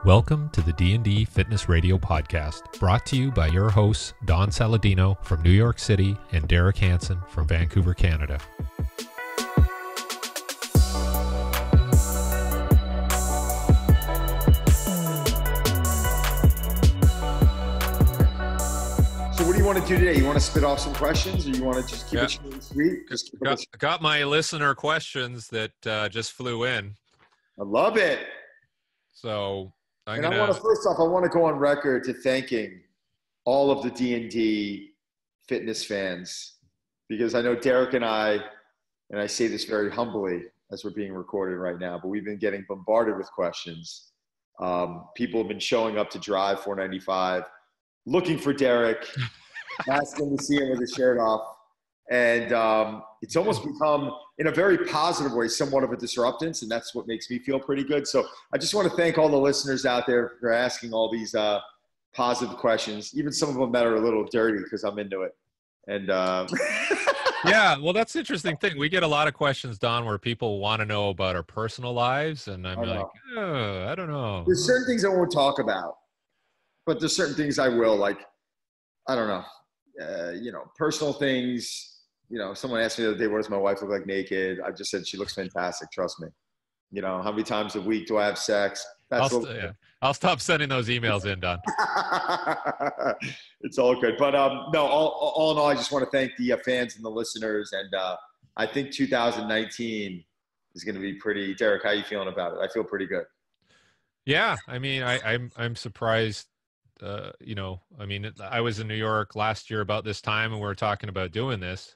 Welcome to the D&D Fitness Radio podcast, brought to you by your hosts, Don Saladino from New York City and Derek Hansen from Vancouver, Canada. So what do you want to do today? You want to spit off some questions, or you want to just keep it short and sweet? Got my listener questions that just flew in. I love it. So first off, I want to go on record to thanking all of the D&D fitness fans, because I know Derek and I say this very humbly as we're being recorded right now, but we've been getting bombarded with questions. People have been showing up to Drive 495, looking for Derek, asking to see him with his shirt off. And it's almost become, in a very positive way, somewhat of a disruptance, and that's what makes me feel pretty good. So I just want to thank all the listeners out there for asking all these positive questions, even some of them that are a little dirty because I'm into it. And yeah, well, that's the interesting thing. We get a lot of questions, Don, where people want to know about our personal lives, and I'm like, oh, I don't know. There's certain things I won't talk about, but there's certain things I will, like, I don't know, personal things. Someone asked me the other day, what does my wife look like naked? I just said, she looks fantastic. Trust me. How many times a week do I have sex? I'll stop sending those emails in, Don. It's all good. But no, all in all, I just want to thank the fans and the listeners. And I think 2019 is going to be pretty. Derek, how are you feeling about it? I feel pretty good. Yeah. I mean, I'm surprised. I was in New York last year about this time, and we were talking about doing this.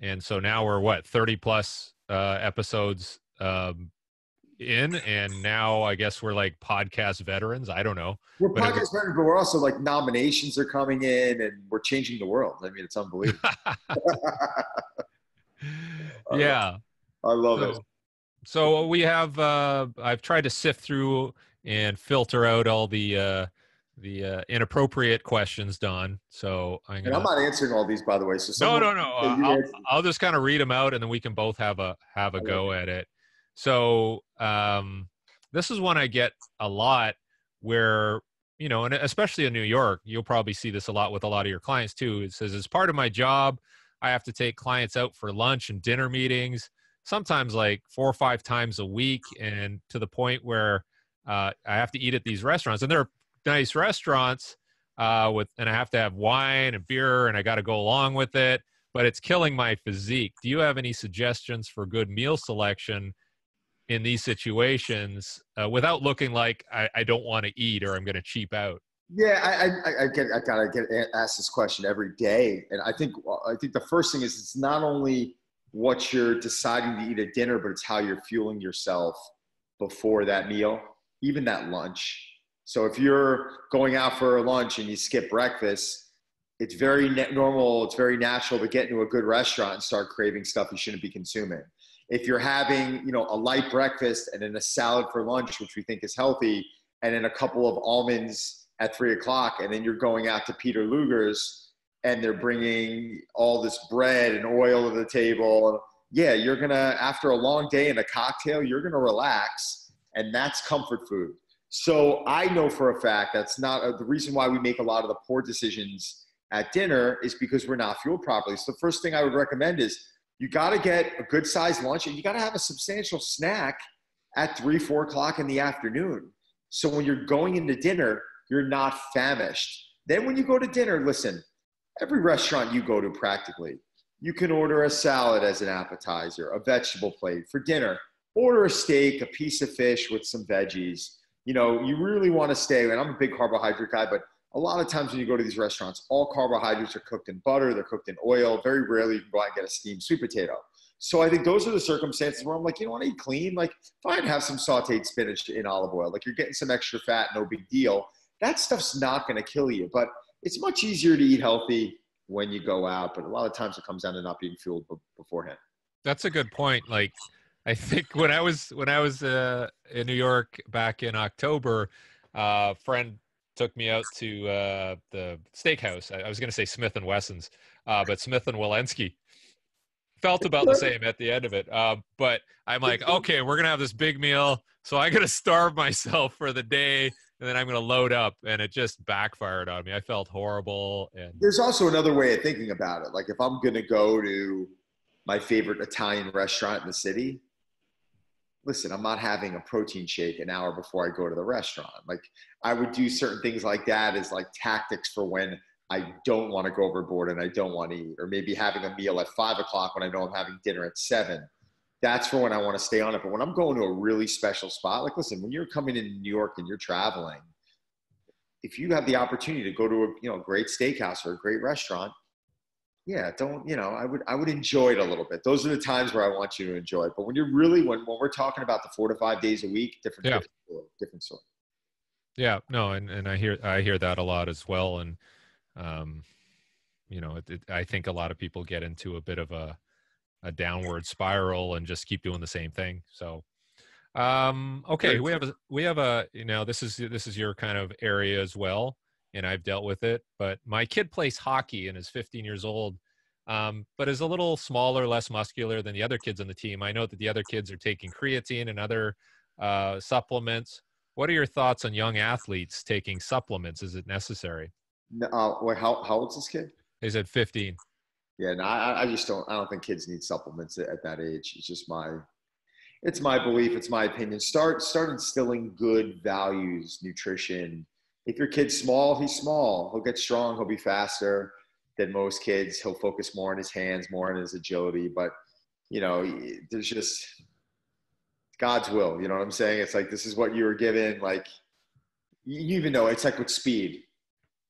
And so now we're 30 plus episodes in, and now I guess we're like podcast veterans. I don't know. We're podcast veterans, but we're also like nominations are coming in, and we're changing the world. I mean, it's unbelievable. Yeah. I love it. So we have, I've tried to sift through and filter out all the inappropriate questions, Don. So I'm not answering all these, by the way. So no. I'll just kind of read them out, and then we can both have a go at it. So this is one I get a lot, where and especially in New York, you'll probably see this a lot with a lot of your clients too. It says, as part of my job, I have to take clients out for lunch and dinner meetings, sometimes like 4 or 5 times a week, and to the point where I have to eat at these restaurants, and they're nice restaurants and I have to have wine and beer, and I got to go along with it, but it's killing my physique. Do you have any suggestions for good meal selection in these situations without looking like I don't want to eat or I'm going to cheap out? Yeah, I gotta get asked this question every day, and I think the first thing is, it's not only what you're deciding to eat at dinner, but it's how you're fueling yourself before that meal, even that lunch. So if you're going out for a lunch and you skip breakfast, it's very normal, it's very natural to get into a good restaurant and start craving stuff you shouldn't be consuming. If you're having, a light breakfast and then a salad for lunch, which we think is healthy, and then a couple of almonds at 3:00, and then you're going out to Peter Luger's and they're bringing all this bread and oil to the table. Yeah, you're going to, after a long day and a cocktail, you're going to relax, and that's comfort food. So I know for a fact that's not the reason why we make a lot of the poor decisions at dinner, is because we're not fueled properly. So the first thing I would recommend is, you got to get a good sized lunch, and you got to have a substantial snack at 3-4 o'clock in the afternoon. So when you're going into dinner, you're not famished. Then when you go to dinner, listen, every restaurant you go to practically, you can order a salad as an appetizer, a vegetable plate for dinner, order a steak, a piece of fish with some veggies. You really want to stay, and I'm a big carbohydrate guy, but a lot of times when you go to these restaurants, all carbohydrates are cooked in butter, they're cooked in oil. Very rarely you can go out and get a steamed sweet potato. So I think those are the circumstances where I'm like, want to eat clean? Like, fine, have some sauteed spinach in olive oil. Like, you're getting some extra fat, no big deal. That stuff's not going to kill you, but it's much easier to eat healthy when you go out. But a lot of times it comes down to not being fueled beforehand. That's a good point. Like, I think when I was in New York back in October, a friend took me out to the steakhouse. I was going to say Smith and Wesson's, but Smith and Walensky. felt about the same at the end of it. But I'm like, okay, we're going to have this big meal. So I got to starve myself for the day, and then I'm going to load up. And it just backfired on me. I felt horrible. And there's also another way of thinking about it. Like if I'm going to go to my favorite Italian restaurant in the city, listen, I'm not having a protein shake an hour before I go to the restaurant. Like I would do certain things like that as like tactics for when I don't want to go overboard and I don't want to eat, or maybe having a meal at 5 o'clock when I know I'm having dinner at 7. That's for when I want to stay on it. But when I'm going to a really special spot, like listen, when you're coming into New York and you're traveling, if you have the opportunity to go to a great steakhouse or a great restaurant, yeah, I would enjoy it a little bit. Those are the times where I want you to enjoy it. But when you're really, when we're talking about the 4 to 5 days a week, different story. Yeah, no, and I hear that a lot as well. And, I think a lot of people get into a bit of a downward spiral and just keep doing the same thing. So, okay, we have a, this is your kind of area as well. And I've dealt with it, but my kid plays hockey and is 15 years old, but is a little smaller, less muscular than the other kids on the team. I know that the other kids are taking creatine and other supplements. What are your thoughts on young athletes taking supplements? Is it necessary? How old's this kid? He's at 15. Yeah, no, I don't think kids need supplements at that age. It's my belief. It's my opinion. Start instilling good values, nutrition. If your kid's small, he's small. He'll get strong. He'll be faster than most kids. He'll focus more on his hands, more on his agility. But, there's just God's will. You know what I'm saying? It's like, this is what you were given. Like, you even know, it's like with speed.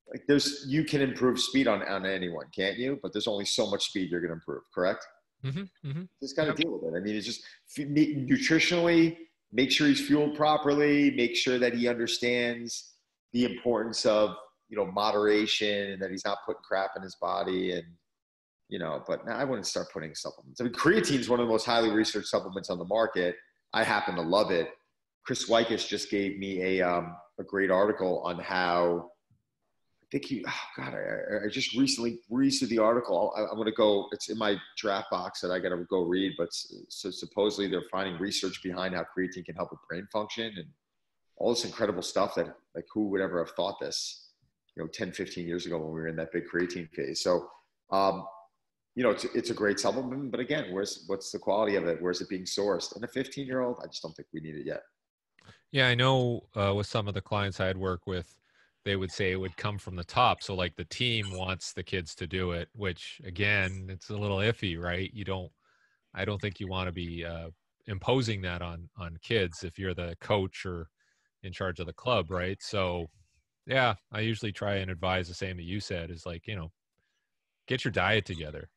Like you can improve speed on anyone, can't you? But there's only so much speed you're going to improve, correct? Mm-hmm, mm-hmm. Just got to deal with it. I mean, it's just nutritionally, make sure he's fueled properly, make sure that he understands the importance of, moderation, and that he's not putting crap in his body. And, but I wouldn't start putting supplements. I mean, creatine is one of the most highly researched supplements on the market. I happen to love it. Chris Weikes just gave me a great article on how, I just recently the article. I'm going to go, it's in my draft box that I got to go read, but so supposedly they're finding research behind how creatine can help with brain function and all this incredible stuff that, like, who would ever have thought this, 10, 15 years ago when we were in that big creatine phase. So, it's a great supplement, but again, what's the quality of it? Where's it being sourced? And a 15-year-old, I just don't think we need it yet. Yeah, I know with some of the clients I'd work with, they would say it would come from the top. So like the team wants the kids to do it, which again, it's a little iffy, right? I don't think you want to be imposing that on kids if you're the coach or in charge of the club, right? So yeah, I usually try and advise the same that you said, is like, get your diet together.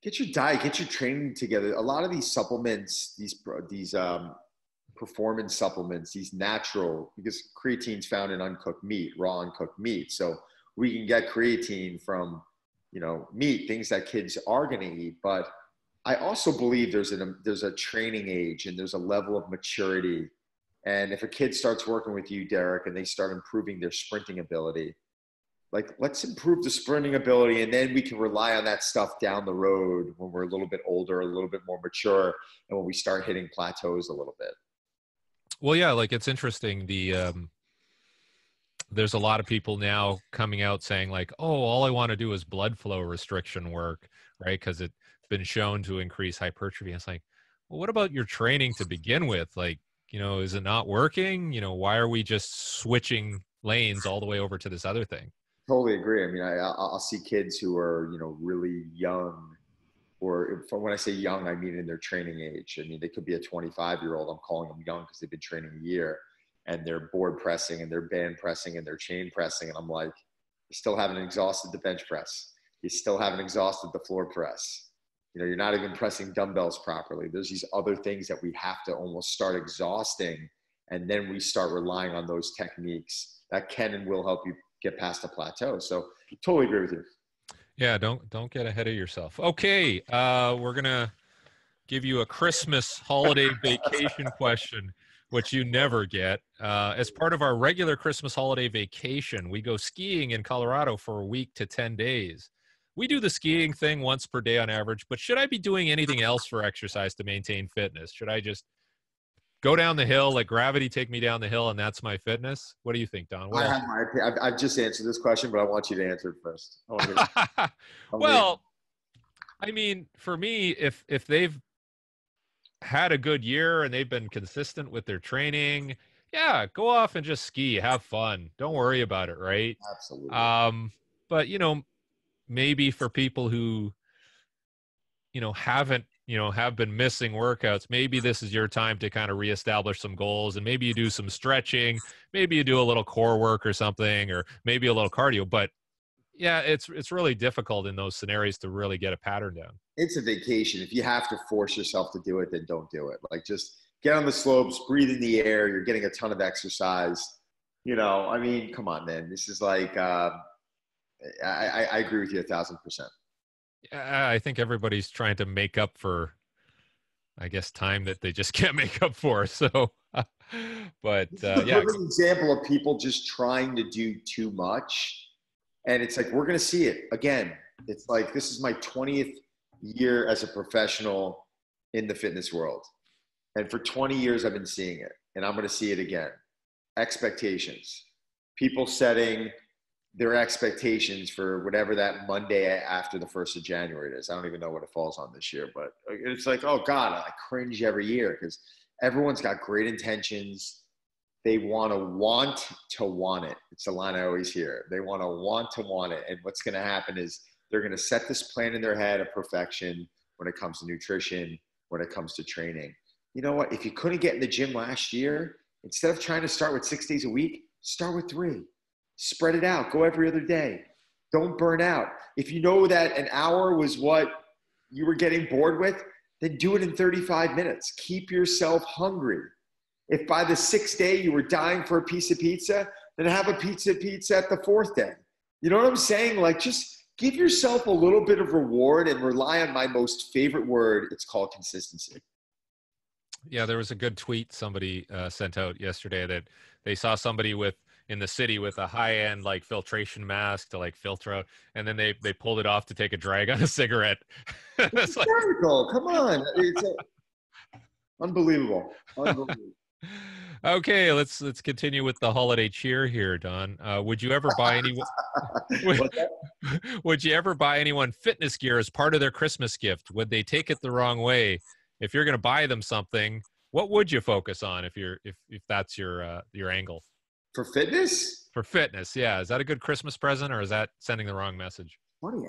Get your diet, get your training together. A lot of these supplements, these performance supplements, these natural, because creatine's found in uncooked meat, raw uncooked meat. So we can get creatine from, meat, things that kids are going to eat. But I also believe there's a training age and there's a level of maturity. And if a kid starts working with you, Derek, and they start improving their sprinting ability, like, let's improve the sprinting ability, and then we can rely on that stuff down the road when we're a little bit older, a little bit more mature, and when we start hitting plateaus a little bit. Well, yeah, like it's interesting. There's a lot of people now coming out saying like, oh, all I want to do is blood flow restriction work, right? Because it's been shown to increase hypertrophy. It's like, well, what about your training to begin with? Like, is it not working? Why are we just switching lanes all the way over to this other thing? Totally agree. I mean, I'll see kids who are, really young, or when I say young, I mean in their training age. I mean, they could be a 25-year-old. I'm calling them young because they've been training a year, and they're board pressing and they're band pressing and they're chain pressing. And I'm like, you still haven't exhausted the bench press. You still haven't exhausted the floor press. You're not even pressing dumbbells properly. There's these other things that we have to almost start exhausting. And then we start relying on those techniques that can and will help you get past a plateau. So totally agree with you. Yeah, don't get ahead of yourself. Okay, we're gonna give you a Christmas holiday vacation question, which you never get. As part of our regular Christmas holiday vacation, we go skiing in Colorado for a week to 10 days. we do the skiing thing once per day on average, but should I be doing anything else for exercise to maintain fitness? Should I just go down the hill, let gravity take me down the hill, and that's my fitness? What do you think, Don? What I else? have my opinion. I've just answered this question, but I want you to answer it first. Well, I mean, for me, if they've had a good year and they've been consistent with their training, yeah, go off and just ski, have fun. Don't worry about it, right? Absolutely. But maybe for people who, haven't, have been missing workouts, maybe this is your time to kind of reestablish some goals, and maybe you do some stretching, maybe you do a little core work or something, or maybe a little cardio. But yeah, it's really difficult in those scenarios to really get a pattern down. It's a vacation. If you have to force yourself to do it, then don't do it. Like, just get on the slopes, breathe in the air. You're getting a ton of exercise. I mean, come on, man. This is like, I agree with you 1,000%. I think everybody's trying to make up for, I guess, time that they just can't make up for. So, but yeah. Perfect example of people just trying to do too much. And it's like, we're going to see it again. It's like, this is my 20th year as a professional in the fitness world. And for 20 years, I've been seeing it, and I'm going to see it again. Expectations. People setting their expectations for whatever that Monday after the 1st of January is. I don't even know what it falls on this year, but it's like, oh God, I cringe every year because everyone's got great intentions. They want to want it. It's the line I always hear. They want it. And what's going to happen is they're going to set this plan in their head of perfection when it comes to nutrition, when it comes to training. You know what? If you couldn't get in the gym last year, instead of trying to start with 6 days a week, start with 3. Spread it out. Go every other day. Don't burn out. If you know that an hour was what you were getting bored with, then do it in 35 minutes. Keep yourself hungry. If by the 6th day you were dying for a piece of pizza, then have a pizza at the 4th day. You know what I'm saying? Like, just give yourself a little bit of reward and rely on my most favorite word. It's called consistency. Yeah, there was a good tweet somebody sent out yesterday that they saw somebody in the city with a high-end like filtration mask to like filter out, and then they pulled it off to take a drag on a cigarette. It's hysterical. Come on. It's unbelievable. Okay, let's continue with the holiday cheer here, Don. Would you ever buy anyone? Would you ever buy anyone fitness gear as part of their Christmas gift? Would they take it the wrong way? If you're going to buy them something, what would you focus on if that's your angle? For fitness? For fitness, yeah. Is that a good Christmas present, or is that sending the wrong message? Funny,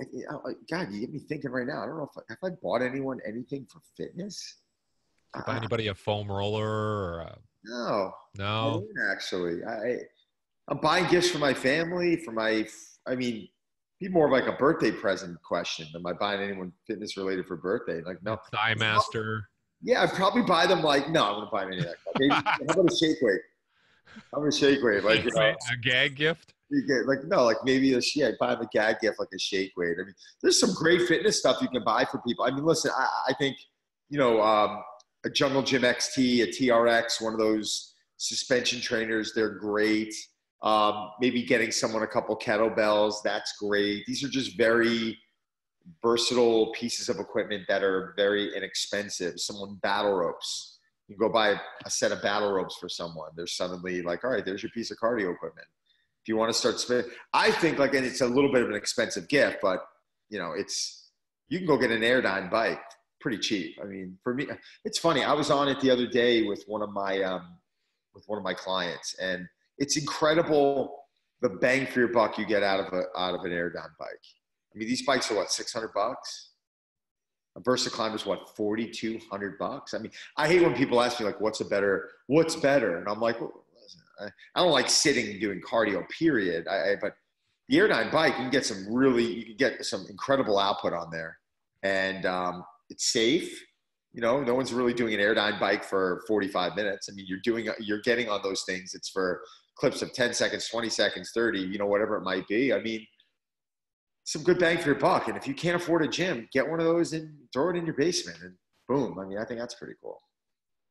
God, you get me thinking right now. I don't know if I bought anyone anything for fitness. Buy anybody a foam roller or no, I don't actually. I'm buying gifts for my family, be more of like a birthday present question. Am I buying anyone fitness related for birthday? Like, no. Thigh Master. Yeah, I'd probably buy them like, no, I'm going to buy any of that. Maybe, how about a shake weight? I'm a shake weight. Like, a gag gift? Maybe I'd buy them a gag gift, like a shake weight. I mean, there's some great fitness stuff you can buy for people. I mean, listen, I think, a Jungle Gym XT, a TRX, one of those suspension trainers, they're great. Maybe getting someone a couple kettlebells, that's great. These are just very versatile pieces of equipment that are very inexpensive. Someone battle ropes. You go buy a set of battle ropes for someone. They're suddenly like, all right, there's your piece of cardio equipment. If you want to start spending, I think and it's a little bit of an expensive gift, but you can go get an Airdyne bike pretty cheap. I mean, for me, it's funny. I was on it the other day with one of my clients, and it's incredible the bang for your buck you get out of an Airdyne bike. I mean, these bikes are what, $600? A VersaClimb is what, $4,200? I mean, I hate when people ask me like, what's better? And I'm like, well, I don't like sitting and doing cardio, period. But the Airdyne bike, you can get some incredible output on there, and it's safe. No one's really doing an Airdyne bike for 45 minutes. I mean, you're getting on those things. It's for clips of 10 seconds, 20 seconds, 30, whatever it might be. I mean, some good bang for your buck. And if you can't afford a gym, get one of those and throw it in your basement, and boom. I mean, I think that's pretty cool.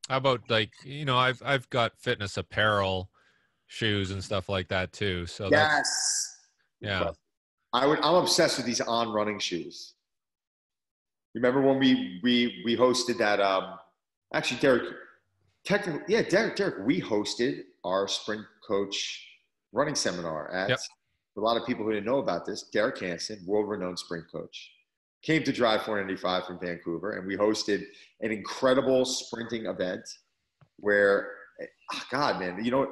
How about I've got fitness apparel, shoes and stuff like that too. So yes. Yeah. I'm obsessed with these On running shoes. Remember when we hosted that? Actually, Derek, technically, yeah, Derek, we hosted our sprint coach running seminar at. Yep. A lot of people who didn't know about this. Derek Hansen, world-renowned sprint coach, came to Drive 495 from Vancouver, and we hosted an incredible sprinting event where, oh God, man, you know,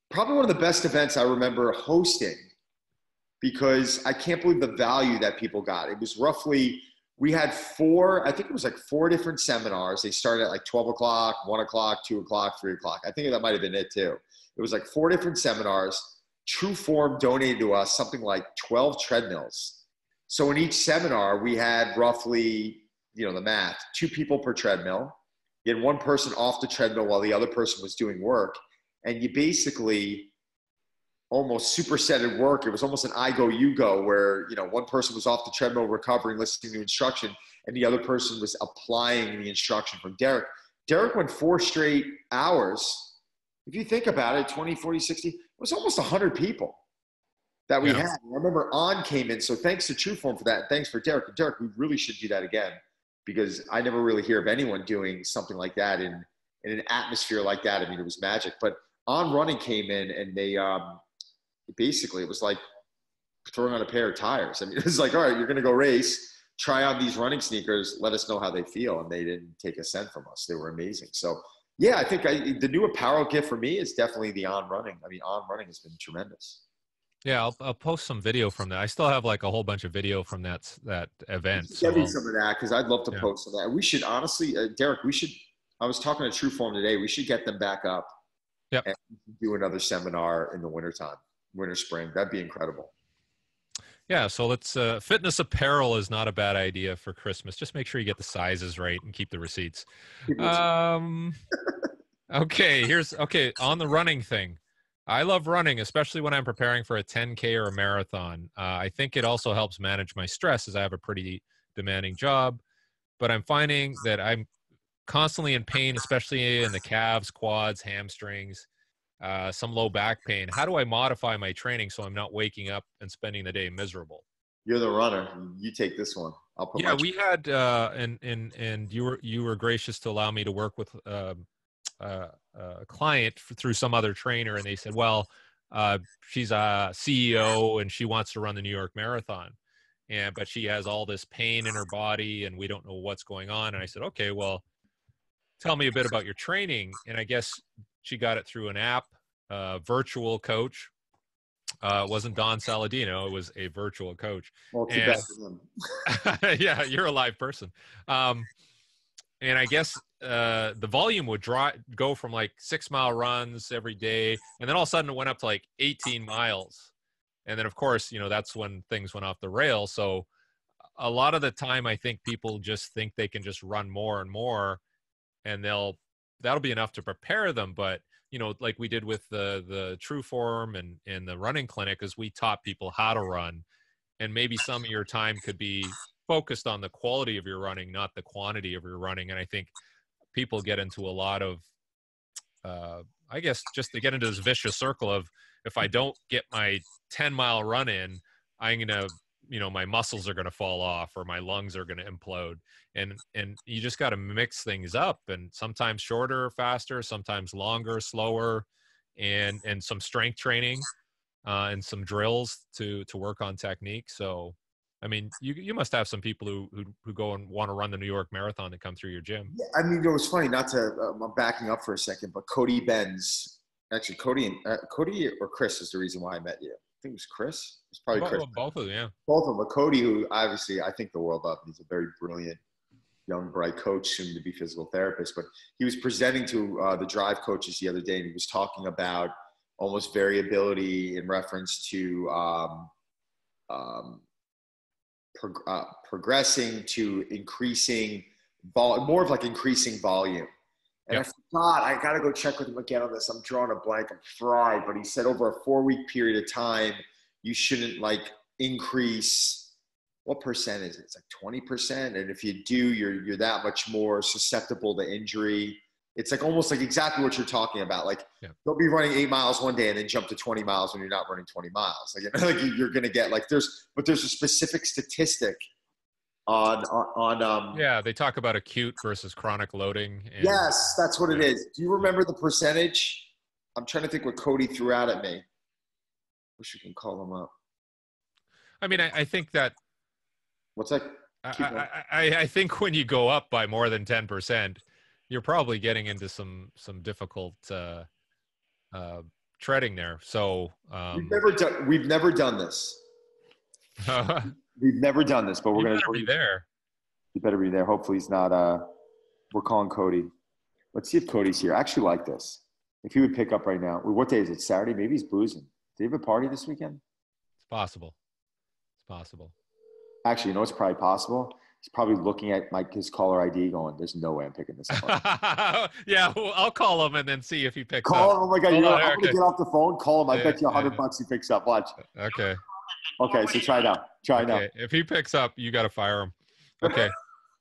probably one of the best events I remember hosting, because I can't believe the value that people got. It was roughly, we had I think it was like 4 different seminars. They started at like 12 o'clock, 1 o'clock, 2 o'clock, 3 o'clock. I think that might've been it too. It was like 4 different seminars. True Form donated to us something like 12 treadmills. So in each seminar, we had roughly, you know, the math, 2 people per treadmill. You had 1 person off the treadmill while the other person was doing work. And you basically almost supersetted work. It was almost an I go, you go, where, you know, 1 person was off the treadmill recovering, listening to instruction, and the other person was applying the instruction from Derek. Derek went 4 straight hours. If you think about it, 20, 40, 60, it was almost 100 people that we had. I remember On came in. So thanks to True Form for that. And thanks for Derek. Derek, we really should do that again, because I never really hear of anyone doing something like that in an atmosphere like that. I mean, it was magic. But On Running came in, and they basically, it was like throwing on a pair of tires. I mean, it was like, all right, you're going to go race, try on these running sneakers, let us know how they feel. And they didn't take a cent from us. They were amazing. So yeah, I think the new apparel gift for me is definitely the On Running. I mean, On Running has been tremendous. Yeah, I'll post some video from that. I still have like a whole bunch of video from that event. So get me some of that, because I'd love to post some of that. We should honestly, Derek, I was talking to True Form today. We should get them back up. Yep. And do another seminar in the wintertime, spring. That'd be incredible. Yeah, so let's fitness apparel is not a bad idea for Christmas. Just make sure you get the sizes right and keep the receipts. Okay, on the running thing. I love running, especially when I'm preparing for a 10K or a marathon. I think it also helps manage my stress, as I have a pretty demanding job, but I'm finding that I'm constantly in pain, especially in the calves, quads, hamstrings, some low back pain. How do I modify my training so I'm not waking up and spending the day miserable? You're the runner. You take this one. I'll put. Yeah, we had and you were gracious to allow me to work with a client through some other trainer, and they said, well, she's a CEO and she wants to run the New York Marathon, but she has all this pain in her body and we don't know what's going on. And I said, okay, well, tell me a bit about your training. And I guess she got it through an app, virtual coach. It wasn't Don Saladino. It was a virtual coach. Well, too bad for him. Yeah, you're a live person. And I guess the volume would go from like 6-mile runs every day. And then all of a sudden it went up to like 18 miles. And then, of course, you know, that's when things went off the rail. So a lot of the time, I think people just think they can just run more and more, and that'll be enough to prepare them. But, you know, like we did with the True Form and the running clinic, is we taught people how to run. And maybe some of your time could be focused on the quality of your running, not the quantity of your running. And I think people get into a lot of, I guess, just to get into this vicious circle of, if I don't get my 10-mile run in, I'm going to, you know, my muscles are going to fall off or my lungs are going to implode. And you just got to mix things up, and sometimes shorter, faster, sometimes longer, slower, and some strength training and some drills to work on technique. So, I mean, you must have some people who go and want to run the New York Marathon to come through your gym. Yeah, I mean, it was funny, not to, I'm backing up for a second, but Cody Benz, actually Cody or Chris is the reason why I met you. I think it was Chris. It's probably Chris. Both of them, yeah. Both of them. But Cody, who obviously I think the world of, he's a very brilliant, young, bright coach, soon to be physical therapist. But he was presenting to the Drive coaches the other day, and he was talking about almost variability in reference to progressing to increasing more of like increasing volume. And I forgot, I got to go check with him again on this. I'm drawing a blank. I'm fried. But he said over a 4-week period of time, you shouldn't like increase, what percent is it? It's like 20%. And if you do, you're that much more susceptible to injury. It's like almost like exactly what you're talking about. Like they'll be running 8 miles one day and then jump to 20 miles when you're not running 20 miles. Like you're going to get like there's a specific statistic on yeah, they talk about acute versus chronic loading. And, yes, that's what it is. Do you remember the percentage? I'm trying to think what Cody threw out at me. Wish we can call him up. I mean, I think that. What's that? I think when you go up by more than 10%, you're probably getting into some difficult treading there. So we've never done this. We've never done this, but we're going to be there. You better be there. Hopefully he's not. We're calling Cody. Let's see if Cody's here. I actually like this. If he would pick up right now. What day is it? Saturday? Maybe he's boozing. Do you have a party this weekend? It's possible. Actually, you know what's probably possible? He's probably looking at his caller ID going, there's no way I'm picking this up. Yeah, well, I'll call him and then see if he picks up. Him. Oh, my God. I'm going to get off the phone, call him. I bet you $100 he picks up. Watch. Okay, so try now. Now. If he picks up, you got to fire him. Okay.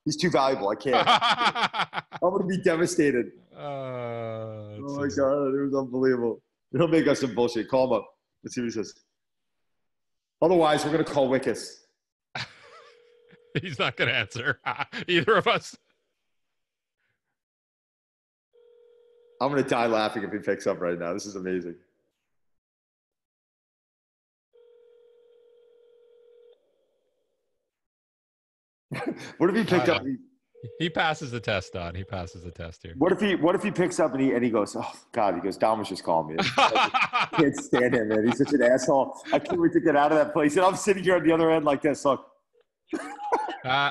He's too valuable. I can't. I'm going to be devastated. Oh, my God. It was unbelievable. He'll make us some bullshit. Call him up. Let's see what he says. Otherwise, we're going to call Wickus. He's not going to answer. Either of us. I'm going to die laughing if he picks up right now. This is amazing. What if he picked up? He passes the test, Don. He passes the test here. What if he picks up and he goes, oh God, he goes, Don was just calling me. I can't stand him, man. He's such an asshole. I can't wait to get out of that place. And I'm sitting here on the other end like this. Look. No.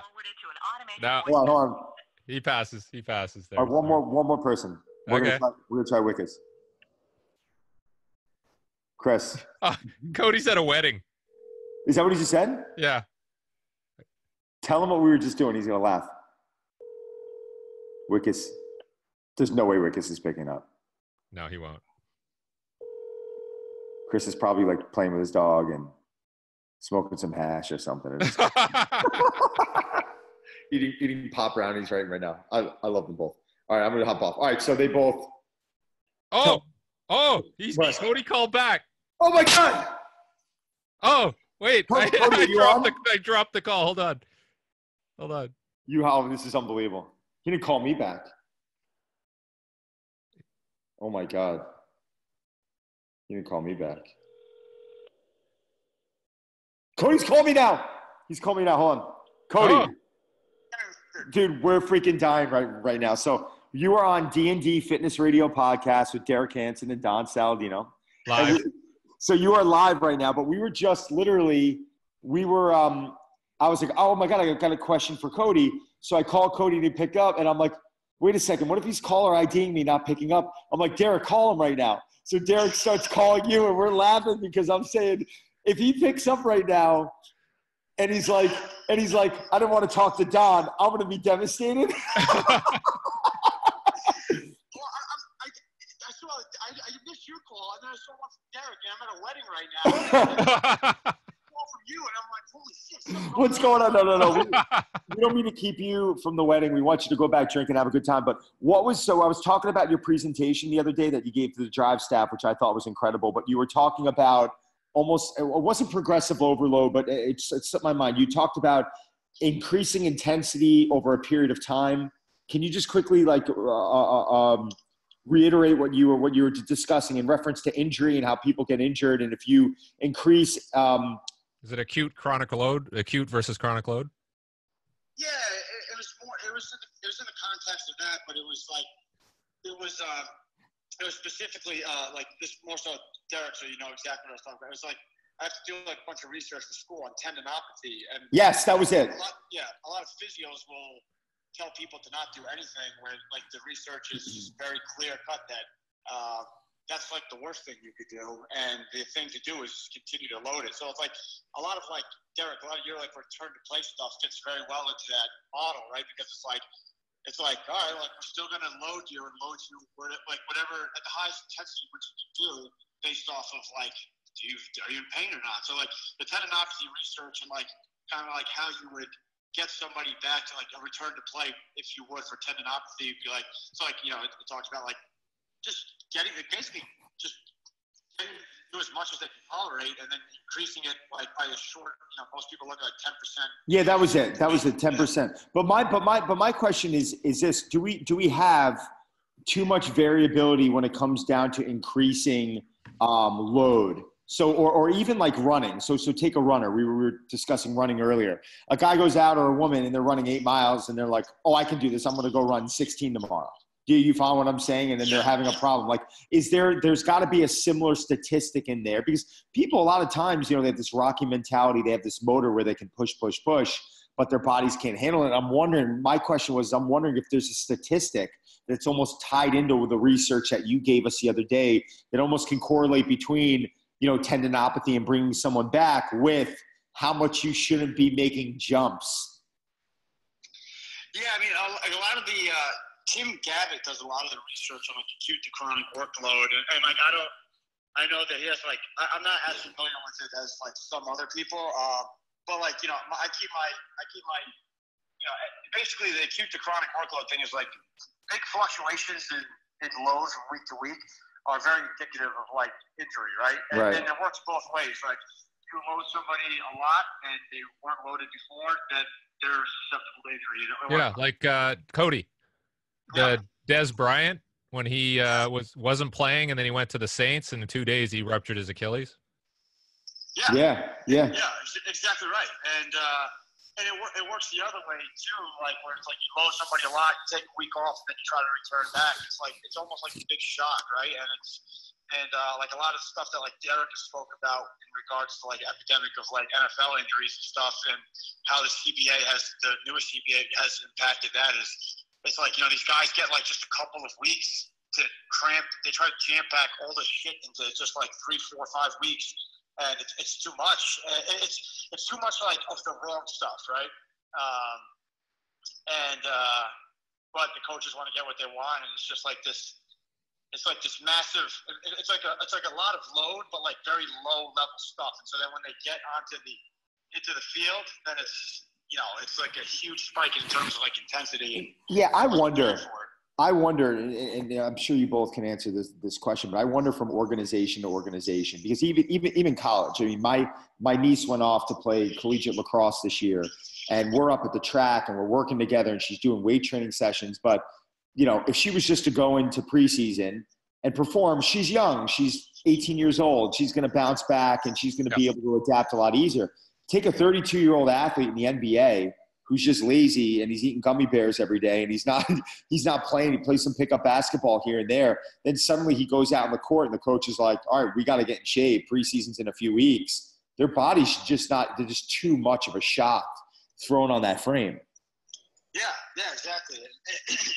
Hold on. He passes there. All right, one more person. We're gonna try Wickus. Chris. Cody's at a wedding. Is that what he just said? Yeah. Tell him what we were just doing. He's gonna laugh. Wickus. There's no way Wickus is picking up. No, he won't. Chris is probably like playing with his dog and smoking some hash or something. eating pop brownies right now. I love them both. All right, I'm gonna hop off. All right, so they both. He's Cody called back. Oh my God. Oh wait, Cody, I dropped the call. Hold on. This is unbelievable. He didn't call me back. Oh my God. He didn't call me back. Cody's calling me now. He's calling me now. Hold on. Cody. Dude, we're freaking dying right now. So you are on D&D Fitness Radio podcast with Derek Hansen and Don Saladino. Live. So you are live right now, but we were just literally, I was like, oh my God, I got a question for Cody. So I called Cody and he picked up and I'm like, wait a second, what if he's caller IDing me, not picking up? I'm like, Derek, call him right now. So Derek starts calling you and we're laughing because I'm saying, if he picks up right now and he's like, I don't want to talk to Don, I'm going to be devastated. I missed your call, and then I saw one from Derek, and I'm at a wedding right now. Call from you, and I'm like, holy shit. What's going on? No. We don't mean to keep you from the wedding. We want you to go back, drink, and have a good time. But I was talking about your presentation the other day that you gave to the Drive staff, which I thought was incredible. But you were talking about it wasn't progressive overload, but it slipped my mind. You talked about increasing intensity over a period of time. Can you just quickly reiterate what you were discussing in reference to injury and how people get injured, and if you increase is it acute versus chronic load? Yeah, it was more. It was in the context of that, but it was specifically like this more so Derek, so you know exactly what I was talking about. It was like I have to do like a bunch of research in school on tendinopathy, and yes, that was it. A lot of physios will tell people to not do anything when like the research is just very clear cut that that's like the worst thing you could do, and the thing to do is just continue to load it. So it's like a lot of like Derek, a lot of your like return to play stuff fits very well into that model, right? Because it's like all right, like we're still gonna load you like whatever at the highest intensity which you can do based off of like are you in pain or not? So like the tendinopathy research and like kind of like how you would get somebody back to like a return to play, if you would, for tendinopathy, be like, so like, you know, it talks about like just basically just getting do as much as they can tolerate, and then increasing it like by a short, you know, most people look at like 10%. Yeah, that was it. That was it, 10%. But my question is this: do we have too much variability when it comes down to increasing load? So, or even like running. So take a runner. We were discussing running earlier. A guy goes out, or a woman, and they're running 8 miles, and they're like, "Oh, I can do this. I'm going to go run 16 tomorrow." Do you follow what I'm saying? And then they're having a problem. Like, there's got to be a similar statistic in there, because people a lot of times, you know, they have this Rocky mentality. They have this motor where they can push, but their bodies can't handle it. I'm wondering if there's a statistic that's almost tied into the research that you gave us the other day that almost can correlate between, you know, tendinopathy and bringing someone back with how much you shouldn't be making jumps. Yeah, I mean, a lot of the Tim Gavitt does a lot of the research on like acute to chronic workload, and like I know that he has like I'm not as familiar with it as like some other people, but like, you know, I keep my you know, basically the acute to chronic workload thing is like big fluctuations in loads from week to week are very indicative of like injury, right? And it works both ways. Like, you load somebody a lot and they weren't loaded before, then they're susceptible to injury. Yeah, like Cody, Des Bryant, when he wasn't playing, and then he went to the Saints, and in 2 days he ruptured his Achilles. Yeah, exactly right. And it works the other way too, like where it's like you load somebody a lot, you take a week off, and then you try to return back. It's like it's almost like a big shock, right? And like a lot of stuff that like Derek has spoke about in regards to like epidemic of like NFL injuries and stuff, and how the newest CBA has impacted that is it's like, you know, these guys get like just a couple of weeks to cramp. They try to jam pack all this shit into just like 3, 4, 5 weeks. And it's too much. It's too much like of the wrong stuff, right? But the coaches want to get what they want, and it's just like this. It's like this massive. It's like a lot of load, but like very low level stuff. And so then when they get into the field, then it's, you know, it's like a huge spike in terms of like intensity. Yeah, I wonder, and I'm sure you both can answer this question, but I wonder from organization to organization, because even college. I mean, my niece went off to play collegiate lacrosse this year, and we're up at the track and we're working together, and she's doing weight training sessions. But, you know, if she was just to go into preseason and perform, she's young, she's 18 years old, she's going to bounce back and she's going to be able to adapt a lot easier. Take a 32-year-old athlete in the NBA who's just lazy and he's eating gummy bears every day and he's not playing. He plays some pickup basketball here and there. Then suddenly he goes out in the court and the coach is like, all right, we got to get in shape. Preseason's in a few weeks. Their body's just they're just too much of a shock thrown on that frame. Yeah, exactly.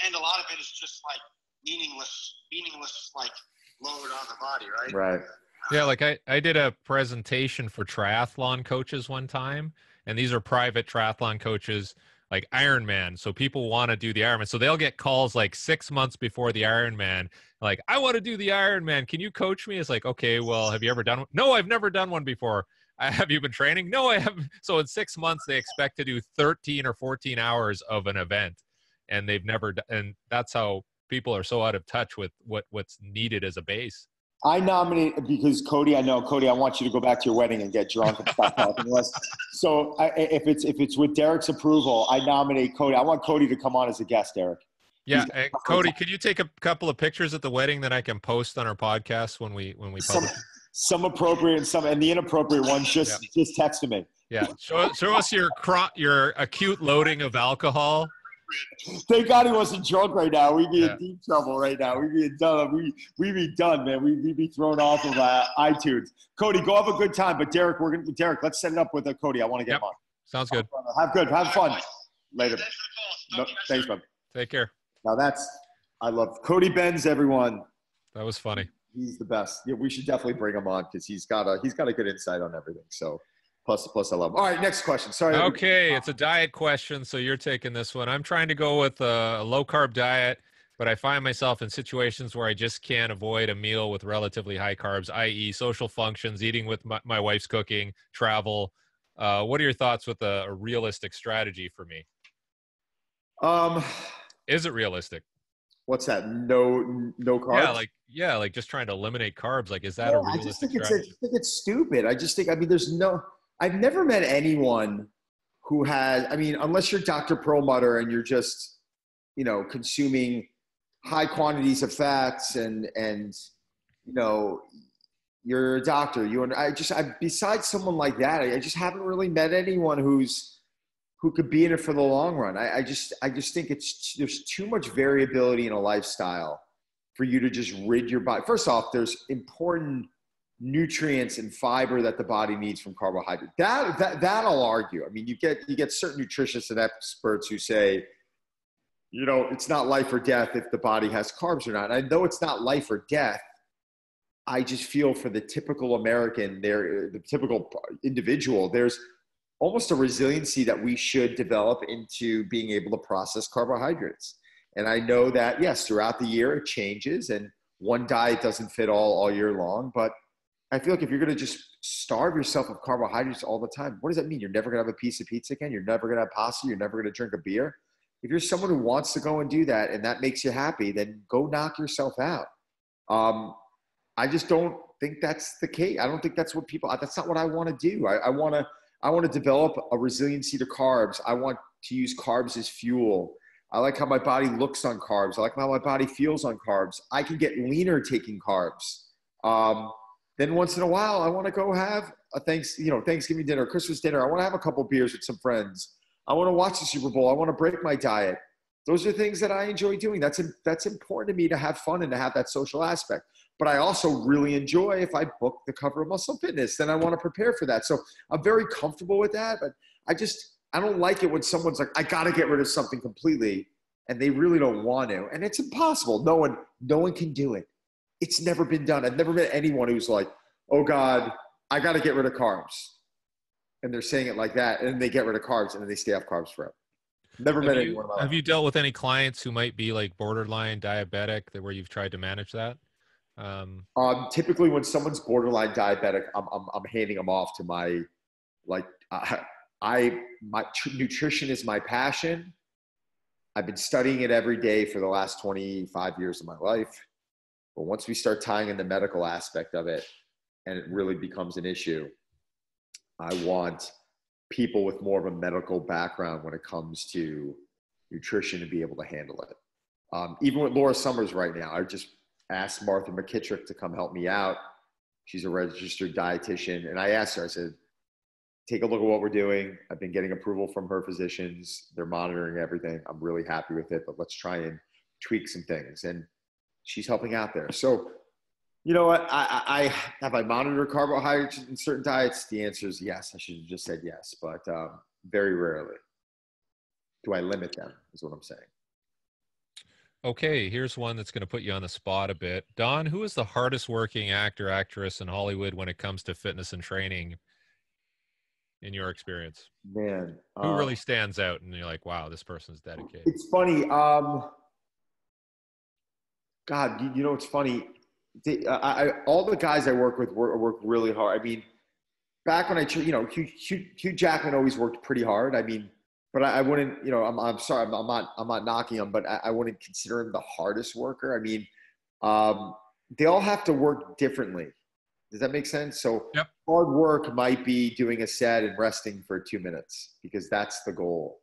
And a lot of it is just like meaningless like load on the body, right? Right. Yeah, like I did a presentation for triathlon coaches one time, and these are private triathlon coaches, like Ironman. So people want to do the Ironman. So they'll get calls like 6 months before the Ironman, like, I want to do the Ironman. Can you coach me? It's like, okay, well, have you ever done one? No, I've never done one before. Have you been training? No, I haven't. So in 6 months, they expect to do 13 or 14 hours of an event, and they've never done. And that's how people are so out of touch with what's needed as a base. I nominate, because Cody, I want you to go back to your wedding and get drunk and stop talking to us. So if it's with Derek's approval, I nominate Cody. I want Cody to come on as a guest, Derek. Yeah, Cody, could you take a couple of pictures at the wedding that I can post on our podcast when we publish? Some appropriate and the inappropriate ones. Just text to me. Yeah, show us your acute loading of alcohol. Thank God he wasn't drunk right now. We'd be in deep trouble right now. We'd be done. We'd be done, man. We'd be thrown off of iTunes. Cody, go have a good time. But Derek, let's set it up with Cody. I want to get him on. Sounds good. Have fun. Later. Thanks, bud. Take care. Now I love Cody Benz, everyone. That was funny. He's the best. Yeah, we should definitely bring him on because he's got a good insight on everything. So. Plus, I love him. All right, next question. Sorry. Okay, it's a diet question, so you're taking this one. I'm trying to go with a low-carb diet, but I find myself in situations where I just can't avoid a meal with relatively high carbs, i.e. social functions, eating with my wife's cooking, travel, What are your thoughts with a realistic strategy for me? Is it realistic? What's that? No carbs? Like just trying to eliminate carbs. Like, is that Yeah, a realistic I strategy? just think it's stupid. I mean, I've never met anyone who has, I mean, unless you're Dr. Perlmutter and you're just, consuming high quantities of fats and, you're a doctor, besides someone like that, I just haven't really met anyone who could be in it for the long run. I just think there's too much variability in a lifestyle for you to just rid your body. First off, there's important nutrients and fiber that the body needs from carbohydrate. That I'll argue. I mean, you get certain nutritionists and experts who say, it's not life or death if the body has carbs or not. And I know it's not life or death. I just feel for the typical American, the typical individual, there's almost a resiliency that we should develop into being able to process carbohydrates. And I know that, yes, throughout the year it changes and one diet doesn't fit all year long. But I feel like if you're going to just starve yourself of carbohydrates all the time, what does that mean? You're never going to have a piece of pizza again. You're never going to have pasta. You're never going to drink a beer. If you're someone who wants to go and do that and that makes you happy, then go knock yourself out. I just don't think that's the case. I don't think that's that's not what I want to do. I want to develop a resiliency to carbs. I want to use carbs as fuel. I like how my body looks on carbs. I like how my body feels on carbs. I can get leaner taking carbs. Then once in a while, I want to go have a Thanksgiving dinner, Christmas dinner. I want to have a couple beers with some friends. I want to watch the Super Bowl. I want to break my diet. Those are things that I enjoy doing. That's important to me, to have fun and to have that social aspect. But I also really enjoy if I book the cover of Muscle Fitness, then I want to prepare for that. So I'm very comfortable with that, but I don't like it when someone's like, I got to get rid of something completely and they really don't want to. And it's impossible. No one can do it. It's never been done. I've never met anyone who's like, oh God, I got to get rid of carbs. And they're saying it like that. And then they get rid of carbs and then they stay off carbs forever. Never met anyone like that. Have you dealt with any clients who might be like borderline diabetic where you've tried to manage that? Typically when someone's borderline diabetic, I'm handing them off to my nutrition is my passion. I've been studying it every day for the last 25 years of my life. But once we start tying in the medical aspect of it and it really becomes an issue, I want people with more of a medical background when it comes to nutrition to be able to handle it. Even with Laura Summers right now, I just asked Martha McKittrick to come help me out. She's a registered dietitian. And I asked her, I said, take a look at what we're doing. I've been getting approval from her physicians. They're monitoring everything. I'm really happy with it, but let's try and tweak some things. And she's helping out there. So, you know what? I monitored carbohydrates in certain diets? The answer is yes. I should have just said yes, but very rarely do I limit them, is what I'm saying. Okay, here's one that's going to put you on the spot a bit. Don, who is the hardest working actor, actress in Hollywood when it comes to fitness and training, in your experience? Man. Who really stands out and you're like, wow, this person's dedicated? It's funny. God, it's funny. All the guys I work with work really hard. I mean, back when Hugh Jackman always worked pretty hard. I mean, but I wouldn't, I'm sorry, I'm not knocking him, but I wouldn't consider him the hardest worker. I mean, they all have to work differently. Does that make sense? So yep. Hard work might be doing a set and resting for 2 minutes because that's the goal.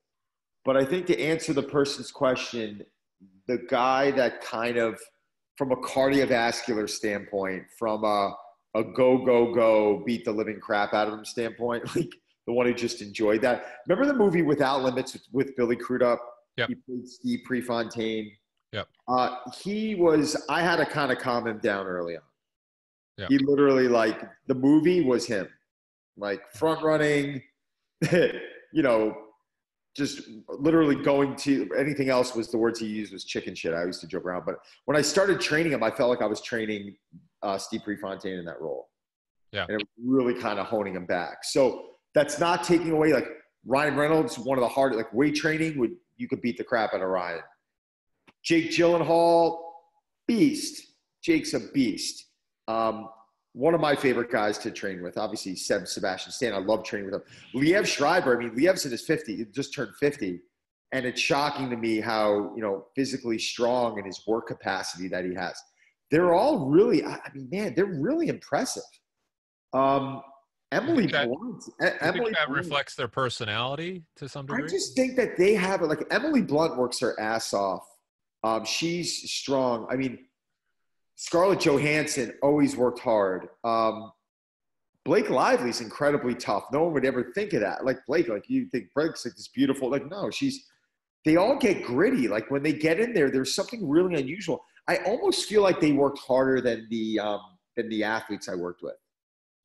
But I think to answer the person's question, the guy that kind of, from a cardiovascular standpoint, from a go, beat the living crap out of him standpoint, like the one who just enjoyed that. Remember the movie Without Limits with Billy Crudup? Yep. He played Steve Prefontaine. Yep. I had to kind of calm him down early on. Yep. He literally, the movie was him, front running, just literally going to anything else was the words he used was chicken shit. I used to joke around. But when I started training him, I felt like I was training Steve Prefontaine in that role. Yeah. And it was really kind of honing him back. So that's not taking away, Ryan Reynolds, one of the hardest, weight training, you could beat the crap out of Ryan. Jake Gyllenhaal, beast. Jake's a beast. one of my favorite guys to train with. Obviously, Sebastian Stan. I love training with him. Liev Schreiber. I mean, Liev's in his 50. He just turned 50. And it's shocking to me how, physically strong and his work capacity that he has. They're all really, I mean, man, they're really impressive. Emily Blunt. Emily that Blunt, reflects their personality to some degree? I just think that they have it. Like, Emily Blunt works her ass off. She's strong. I mean, Scarlett Johansson always worked hard. Blake Lively's incredibly tough. No one would ever think of that. Like Blake, like you think Blake's like this beautiful. Like, no, they all get gritty. Like when they get in there, there's something really unusual. I almost feel like they worked harder than the athletes I worked with.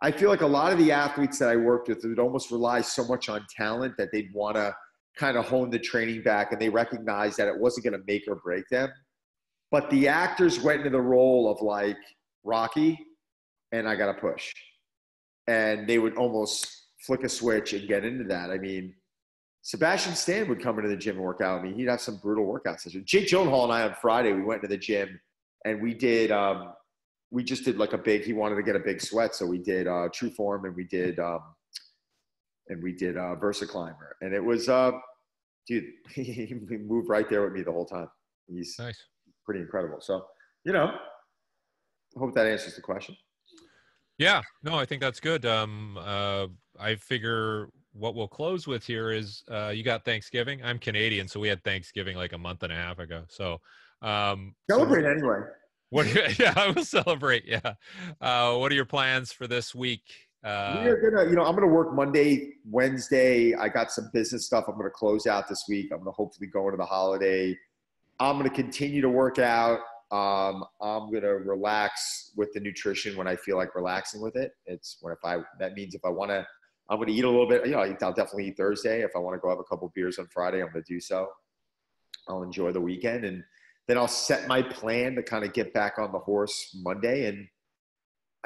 I feel like a lot of the athletes that I worked with would almost rely so much on talent that they'd want to kind of hone the training back, and they recognized that it wasn't going to make or break them. But the actors went into the role of like Rocky, and I got to push. And they would almost flick a switch and get into that. I mean, Sebastian Stan would come into the gym and work out. I mean, he'd have some brutal workout sessions. Jake Gyllenhaal and I on Friday, we went to the gym and we just did like he wanted to get a big sweat. So we did True Form and we did Versa Climber. And it was, dude, he moved right there with me the whole time. He's nice. Pretty incredible. So, I hope that answers the question. Yeah, no, I think that's good. I figure what we'll close with here is you got Thanksgiving. I'm Canadian, so we had Thanksgiving like a month and a half ago. So celebrate anyway. Yeah, I will celebrate. Yeah. What are your plans for this week? We're gonna, I'm gonna work Monday, Wednesday. I got some business stuff I'm gonna close out this week. I'm gonna hopefully go into the holiday. I'm gonna continue to work out. I'm gonna relax with the nutrition when I feel like relaxing with it. That means if I want to, I'm gonna eat a little bit. I'll definitely eat Thursday. If I want to go have a couple beers on Friday, I'm gonna do so. I'll enjoy the weekend, and then I'll set my plan to kind of get back on the horse Monday, and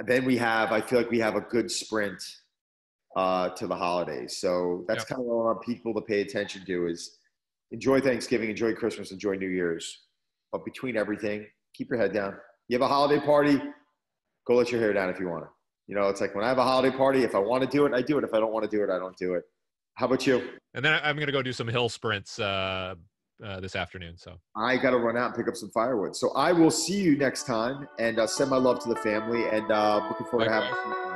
then I feel like we have a good sprint to the holidays. So that's kind of what I want people to pay attention to is enjoy Thanksgiving, enjoy Christmas, enjoy New Year's. But between everything, keep your head down. You have a holiday party, go let your hair down if you want to. It's like when I have a holiday party, if I want to do it, I do it. If I don't want to do it, I don't do it. How about you? And then I'm going to go do some hill sprints this afternoon. So I got to run out and pick up some firewood. So I will see you next time, and send my love to the family, and looking forward to having you.